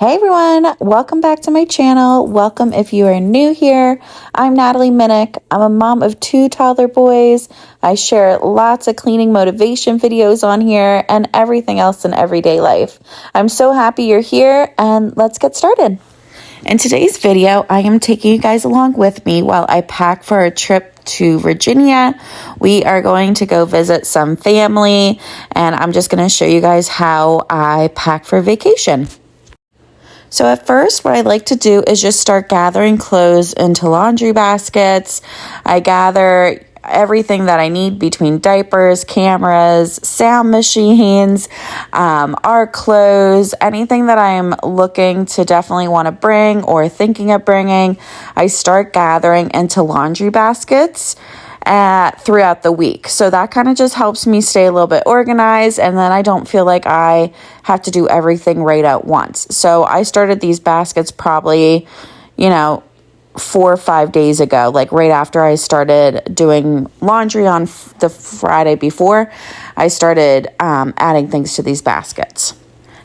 Hey everyone, welcome back to my channel. Welcome if you are new here. I'm Natalie Minnick. I'm a mom of 2 toddler boys. I share lots of cleaning motivation videos on here and everything else in everyday life. I'm so happy you're here and let's get started. In today's video, I am taking you guys along with me while I pack for a trip to Virginia. We are going to go visit some family and I'm just going to show you guys how I pack for vacation. So at first, what I like to do is just start gathering clothes into laundry baskets. I gather everything that I need between diapers, cameras, sound machines, our clothes, anything that I'm looking to definitely want to bring or thinking of bringing. I start gathering into laundry baskets throughout the week. So that kind of just helps me stay a little bit organized, and then I don't feel like I have to do everything right at once. So I started these baskets probably, 4 or 5 days ago, like right after I started doing laundry on the Friday before. I started adding things to these baskets.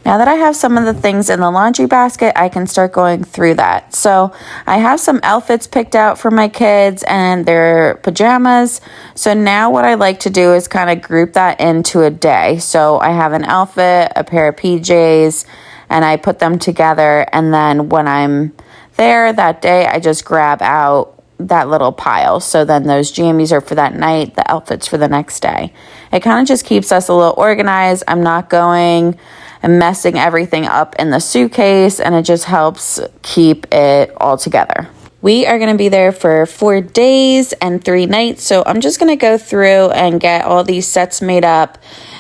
Now that I have some of the things in the laundry basket, I can start going through that. So I have some outfits picked out for my kids and their pajamas. So now what I like to do is kind of group that into a day. So I have an outfit, a pair of PJs, and I put them together. And then when I'm there that day, I just grab out that little pile. So then those jammies are for that night, the outfits for the next day. It kind of just keeps us a little organized. I'm not going and messing everything up in the suitcase, and it just helps keep it all together. We are going to be there for 4 days and 3 nights, so I'm just going to go through and get all these sets made up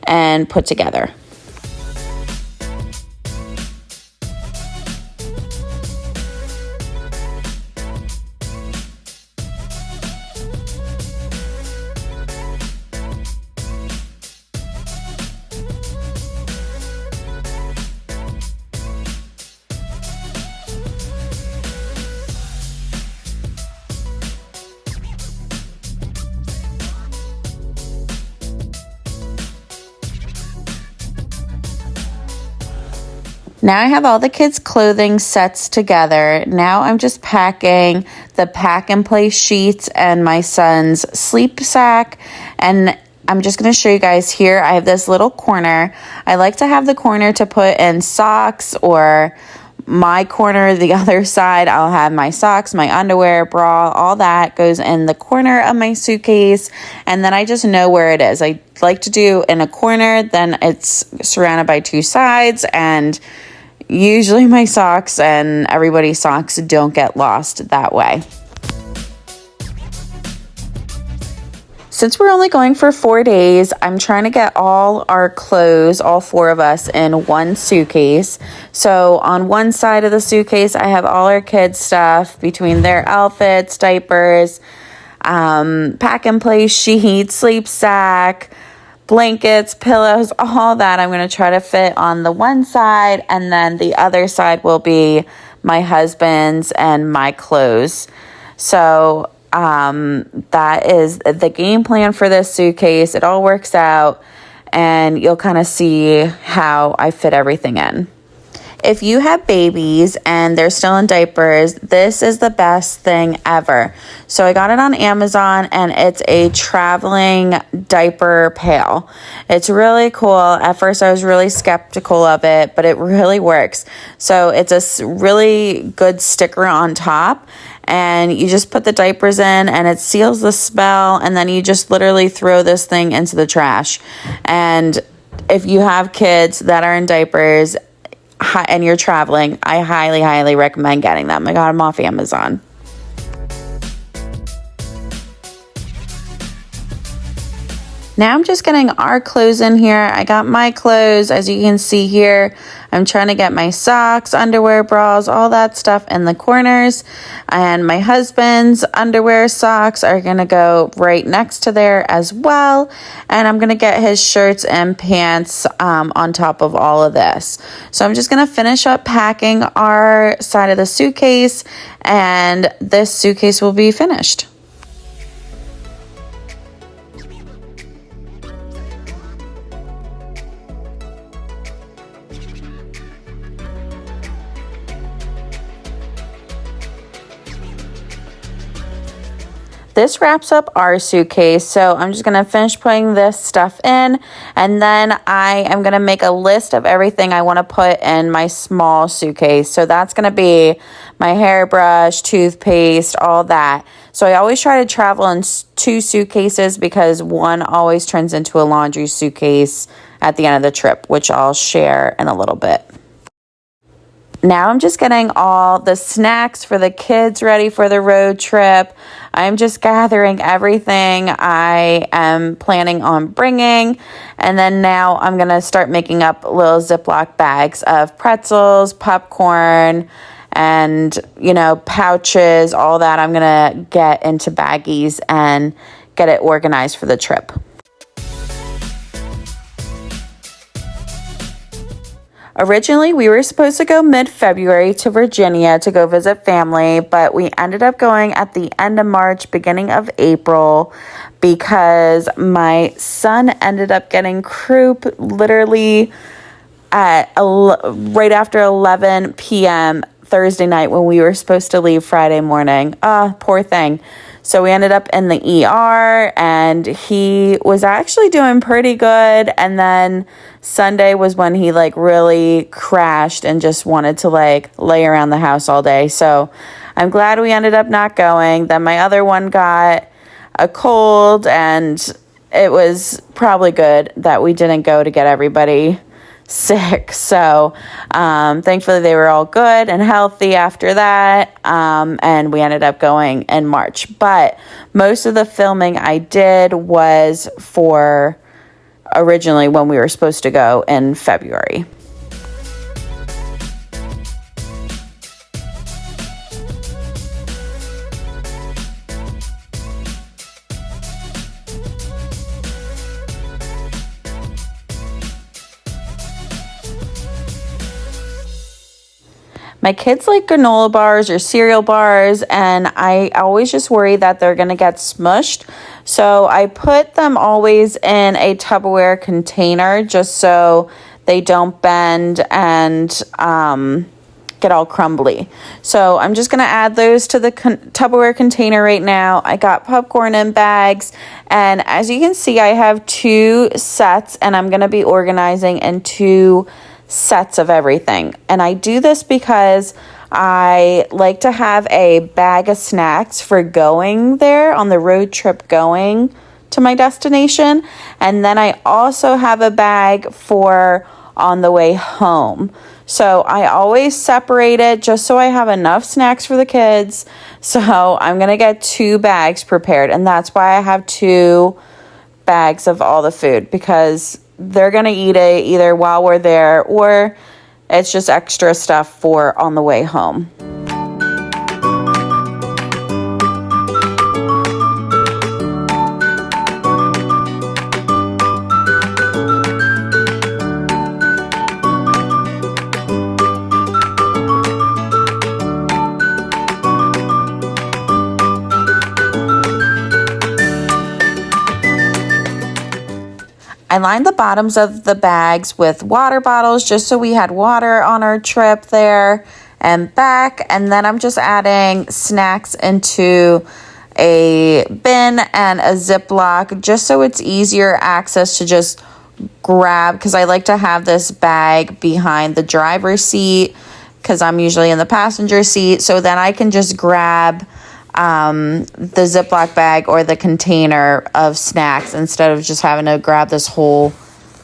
and put together. Now I have all the kids' clothing sets together. Now I'm just packing the pack and play sheets and my son's sleep sack. And I'm just going to show you guys here. I have this little corner. I like to have the corner to put in socks, or my corner, the other side, I'll have my socks, my underwear, bra, all that goes in the corner of my suitcase. And then I just know where it is. I like to do in a corner, then it's surrounded by 2 sides, and usually my socks and everybody's socks don't get lost that way. Since we're only going for 4 days, I'm trying to get all our clothes, all 4 of us, in one suitcase. So on one side of the suitcase, I have all our kids' stuff between their outfits, diapers, pack and play sheets, sleep sack, blankets, pillows, all that I'm going to try to fit on the one side, and then the other side will be my husband's and my clothes. So that is the game plan for this suitcase. It all works out, and you'll kind of see how I fit everything in. If you have babies and they're still in diapers, this is the best thing ever. So I got it on Amazon, and it's a traveling diaper pail. It's really cool. At first I was really skeptical of it, but it really works. So it's a really good sticker on top, and you just put the diapers in and it seals the smell, and then you just literally throw this thing into the trash. And if you have kids that are in diapers and you're traveling, I highly, highly recommend getting them. I got them off Amazon. Now I'm just getting our clothes in here. I got my clothes, as you can see here. I'm trying to get my socks, underwear, bras, all that stuff in the corners. And my husband's underwear, socks are going to go right next to there as well. And I'm going to get his shirts and pants on top of all of this. So I'm just going to finish up packing our side of the suitcase, and this suitcase will be finished. This wraps up our suitcase, so I'm just going to finish putting this stuff in, and then I am going to make a list of everything I want to put in my small suitcase. So that's going to be my hairbrush, toothpaste, all that. So I always try to travel in 2 suitcases because one always turns into a laundry suitcase at the end of the trip, which I'll share in a little bit. Now I'm just getting all the snacks for the kids ready for the road trip. I'm just gathering everything I am planning on bringing. And then now I'm going to start making up little Ziploc bags of pretzels, popcorn, and, pouches, all that. I'm going to get into baggies and get it organized for the trip. Originally, we were supposed to go mid-February to Virginia to go visit family, but we ended up going at the end of March, beginning of April, because my son ended up getting croup literally at right after 11 p.m. Thursday night when we were supposed to leave Friday morning. Poor thing. So we ended up in the ER, and he was actually doing pretty good. And then Sunday was when he really crashed and just wanted to lay around the house all day. So I'm glad we ended up not going. Then my other one got a cold, and it was probably good that we didn't go to get everybody sick. So thankfully they were all good and healthy after that, and we ended up going in March. But most of the filming I did was for originally when we were supposed to go in February. My kids like granola bars or cereal bars, and I always just worry that they're going to get smushed. So I put them always in a Tupperware container just so they don't bend and get all crumbly. So I'm just going to add those to the Tupperware container right now. I got popcorn in bags, and as you can see, I have 2 sets, and I'm going to be organizing in 2 sets of everything. And I do this because I like to have a bag of snacks for going there on the road trip going to my destination. And then I also have a bag for on the way home. So I always separate it just so I have enough snacks for the kids. So I'm going to get 2 bags prepared. And that's why I have 2 bags of all the food, because they're going to eat it either while we're there or it's just extra stuff for on the way home. I lined the bottoms of the bags with water bottles just so we had water on our trip there and back. And then I'm just adding snacks into a bin and a Ziploc just so it's easier access to just grab, because I like to have this bag behind the driver's seat because I'm usually in the passenger seat. So then I can just grab the Ziploc bag or the container of snacks instead of just having to grab this whole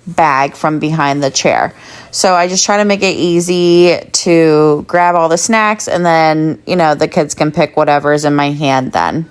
bag from behind the chair. So I just try to make it easy to grab all the snacks, and then, the kids can pick whatever's in my hand then.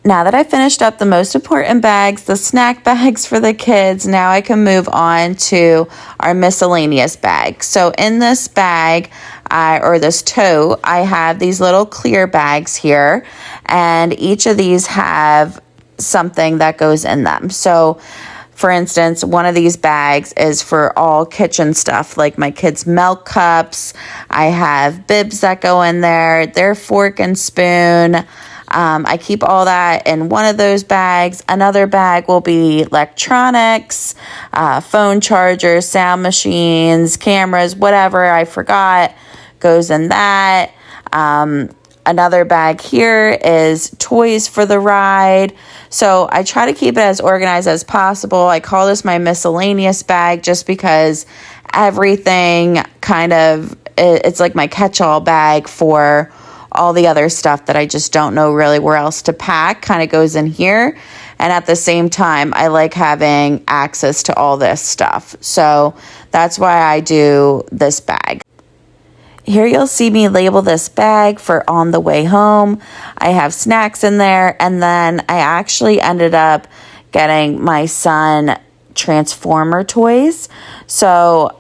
Now that I finished up the most important bags, the snack bags for the kids, now I can move on to our miscellaneous bag. So in this bag, or this tote, I have these little clear bags here, and each of these have something that goes in them. So for instance, one of these bags is for all kitchen stuff, like my kids' milk cups. I have bibs that go in there, their fork and spoon. I keep all that in one of those bags. Another bag will be electronics, phone chargers, sound machines, cameras, whatever I forgot goes in that. Another bag here is toys for the ride. So I try to keep it as organized as possible. I call this my miscellaneous bag just because everything it's like my catch-all bag for all the other stuff that I just don't know really where else to pack, kind of goes in here. And at the same time, I like having access to all this stuff. So that's why I do this bag. Here you'll see me label this bag for on the way home. I have snacks in there, and then I actually ended up getting my son Transformer toys. So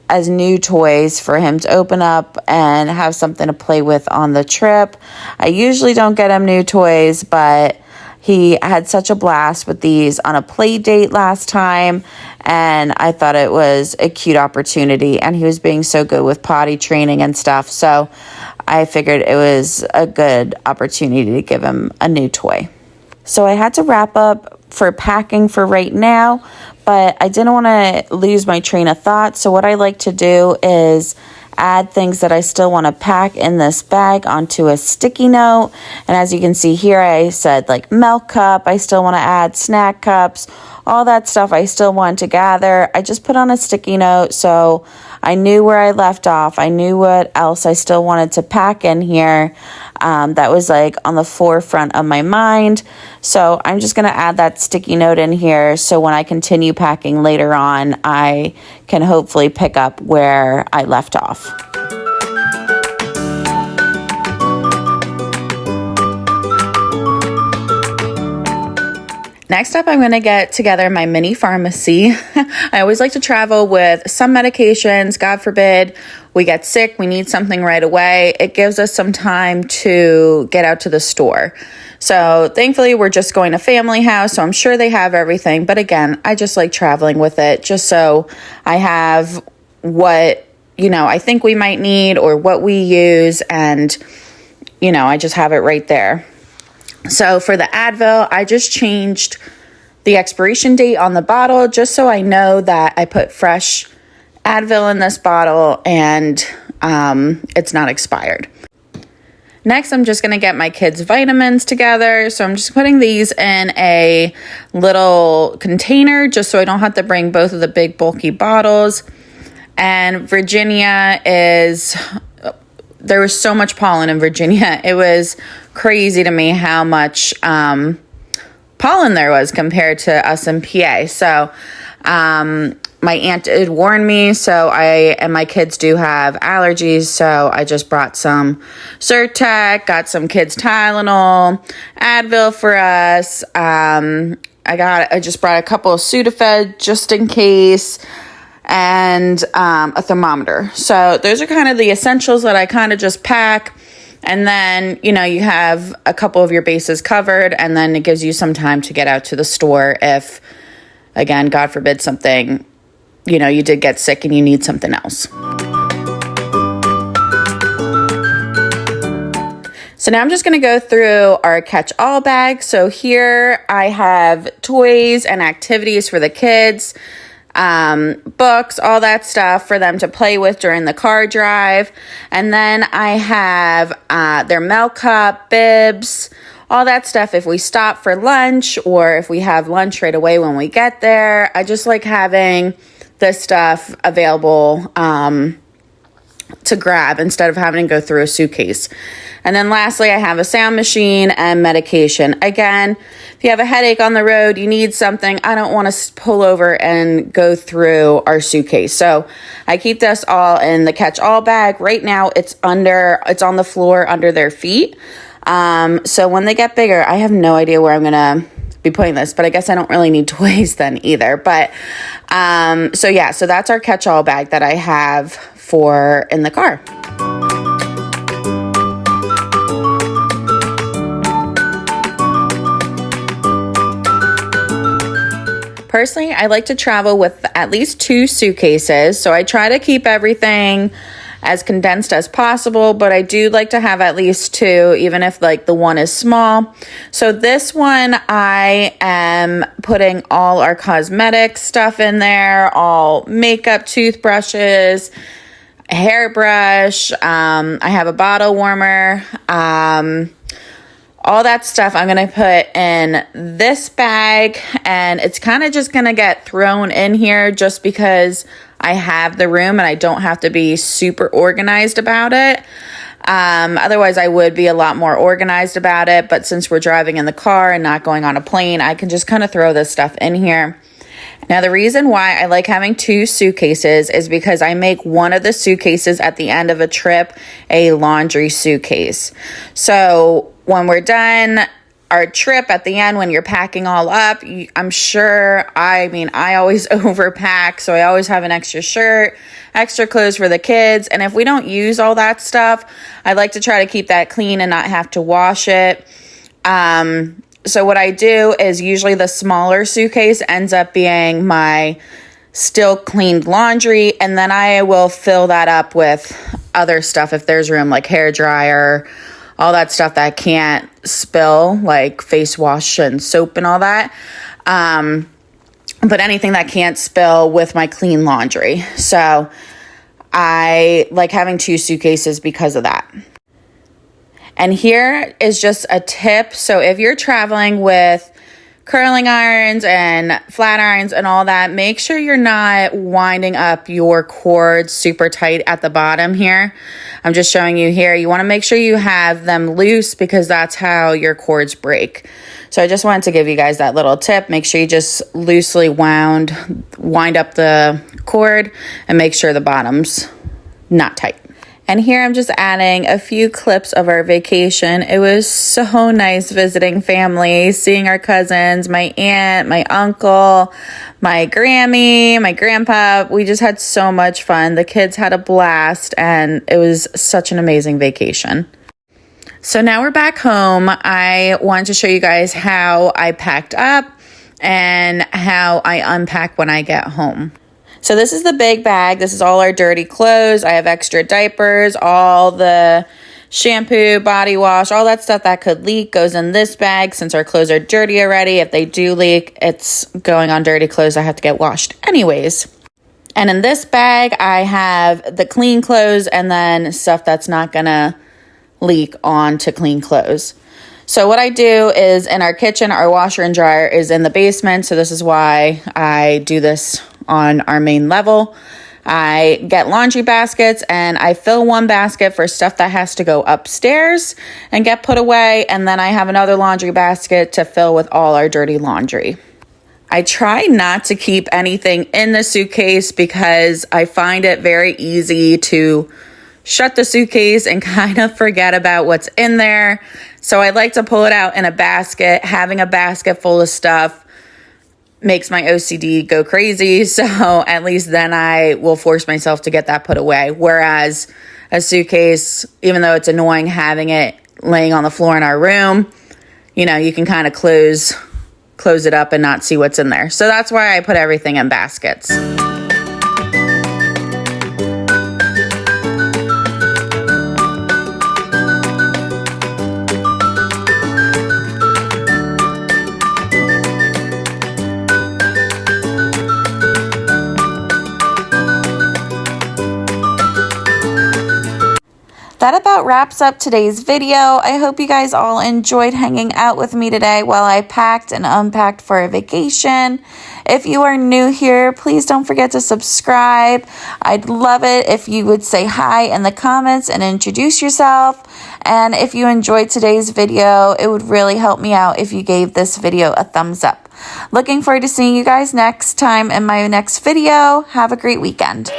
as new toys for him to open up and have something to play with on the trip. I usually don't get him new toys, but he had such a blast with these on a play date last time, and I thought it was a cute opportunity, and he was being so good with potty training and stuff, so I figured it was a good opportunity to give him a new toy. So I had to wrap up for packing for right now, but I didn't want to lose my train of thought, so what I like to do is add things that I still want to pack in this bag onto a sticky note. And as you can see here, I said like milk cup, I still want to add snack cups, all that stuff I still want to gather. I just put on a sticky note so I knew where I left off. I knew what else I still wanted to pack in here. That was like on the forefront of my mind. So I'm just going to add that sticky note in here so when I continue packing later on, I can hopefully pick up where I left off. Next up, I'm going to get together my mini pharmacy. I always like to travel with some medications. God forbid we get sick, we need something right away. It gives us some time to get out to the store. So thankfully, we're just going to family house, so I'm sure they have everything. But again, I just like traveling with it just so I have what, I think we might need or what we use. And, I just have it right there. So for the Advil, I just changed the expiration date on the bottle just so I know that I put fresh Advil in this bottle and it's not expired. Next, I'm just going to get my kids' vitamins together. So I'm just putting these in a little container just so I don't have to bring both of the big bulky bottles. And Virginia there was so much pollen in Virginia. It was crazy to me how much pollen there was compared to us in PA. So my aunt did warn me, and my kids do have allergies, so I just brought some Zyrtec, got some kids Tylenol, Advil for us. I just brought a couple of Sudafed just in case, and a thermometer. So those are kind of the essentials that I kind of just pack. And then, you have a couple of your bases covered, and then it gives you some time to get out to the store if, again, God forbid something, you did get sick and you need something else. So now I'm just going to go through our catch-all bag. So here I have toys and activities for the kids, books, all that stuff for them to play with during the car drive. And then I have their milk cup, bibs, all that stuff if we stop for lunch or if we have lunch right away when we get there. I just like having this stuff available to grab instead of having to go through a suitcase. And then lastly, I have a sound machine and medication. Again, if you have a headache on the road, you need something, I don't want to pull over and go through our suitcase. So I keep this all in the catch-all bag. Right now, it's on the floor under their feet. So when they get bigger, I have no idea where I'm going to be putting this, but I guess I don't really need toys then either. But so that's our catch-all bag that I have in the car. Personally, I like to travel with at least 2 suitcases, so I try to keep everything as condensed as possible, but I do like to have at least 2, even if like the one is small. So this one, I am putting all our cosmetic stuff in there, all makeup, toothbrushes, hairbrush, I have a bottle warmer, all that stuff I'm going to put in this bag, and it's kind of just going to get thrown in here just because I have the room and I don't have to be super organized about it. Otherwise, I would be a lot more organized about it, but since we're driving in the car and not going on a plane, I can just kind of throw this stuff in here. Now, the reason why I like having 2 suitcases is because I make one of the suitcases at the end of a trip a laundry suitcase. So when we're done our trip at the end, when you're packing all up, I'm sure, I always overpack. So I always have an extra shirt, extra clothes for the kids. And if we don't use all that stuff, I like to try to keep that clean and not have to wash it. So what I do is usually the smaller suitcase ends up being my still cleaned laundry, and then I will fill that up with other stuff if there's room, like hair dryer, all that stuff that can't spill, like face wash and soap and all that. But anything that can't spill with my clean laundry. So I like having 2 suitcases because of that. And here is just a tip. So if you're traveling with curling irons and flat irons and all that, make sure you're not winding up your cords super tight at the bottom here. I'm just showing you here. You want to make sure you have them loose because that's how your cords break. So I just wanted to give you guys that little tip. Make sure you just loosely wind up the cord and make sure the bottom's not tight. And here I'm just adding a few clips of our vacation. It was so nice visiting family, seeing our cousins, my aunt, my uncle, my Grammy, my grandpa. We just had so much fun. The kids had a blast, and it was such an amazing vacation. So now we're back home. I wanted to show you guys how I packed up and how I unpack when I get home. So this is the big bag. This is all our dirty clothes. I have extra diapers, all the shampoo, body wash, all that stuff that could leak goes in this bag since our clothes are dirty already. If they do leak, it's going on dirty clothes. I have to get washed anyways. And in this bag, I have the clean clothes and then stuff that's not gonna leak onto clean clothes. So what I do is in our kitchen, our washer and dryer is in the basement. So this is why I do this on our main level. I get laundry baskets and I fill one basket for stuff that has to go upstairs and get put away. And then I have another laundry basket to fill with all our dirty laundry. I try not to keep anything in the suitcase because I find it very easy to shut the suitcase and kind of forget about what's in there. So I like to pull it out in a basket. Having a basket full of stuff makes my OCD go crazy. So at least then I will force myself to get that put away. Whereas a suitcase, even though it's annoying having it laying on the floor in our room, you know, you can kind of close it up and not see what's in there. So that's why I put everything in baskets. That about wraps up today's video. I hope you guys all enjoyed hanging out with me today while I packed and unpacked for a vacation. If you are new here, please don't forget to subscribe. I'd love it if you would say hi in the comments and introduce yourself. And if you enjoyed today's video, it would really help me out if you gave this video a thumbs up. Looking forward to seeing you guys next time in my next video. Have a great weekend.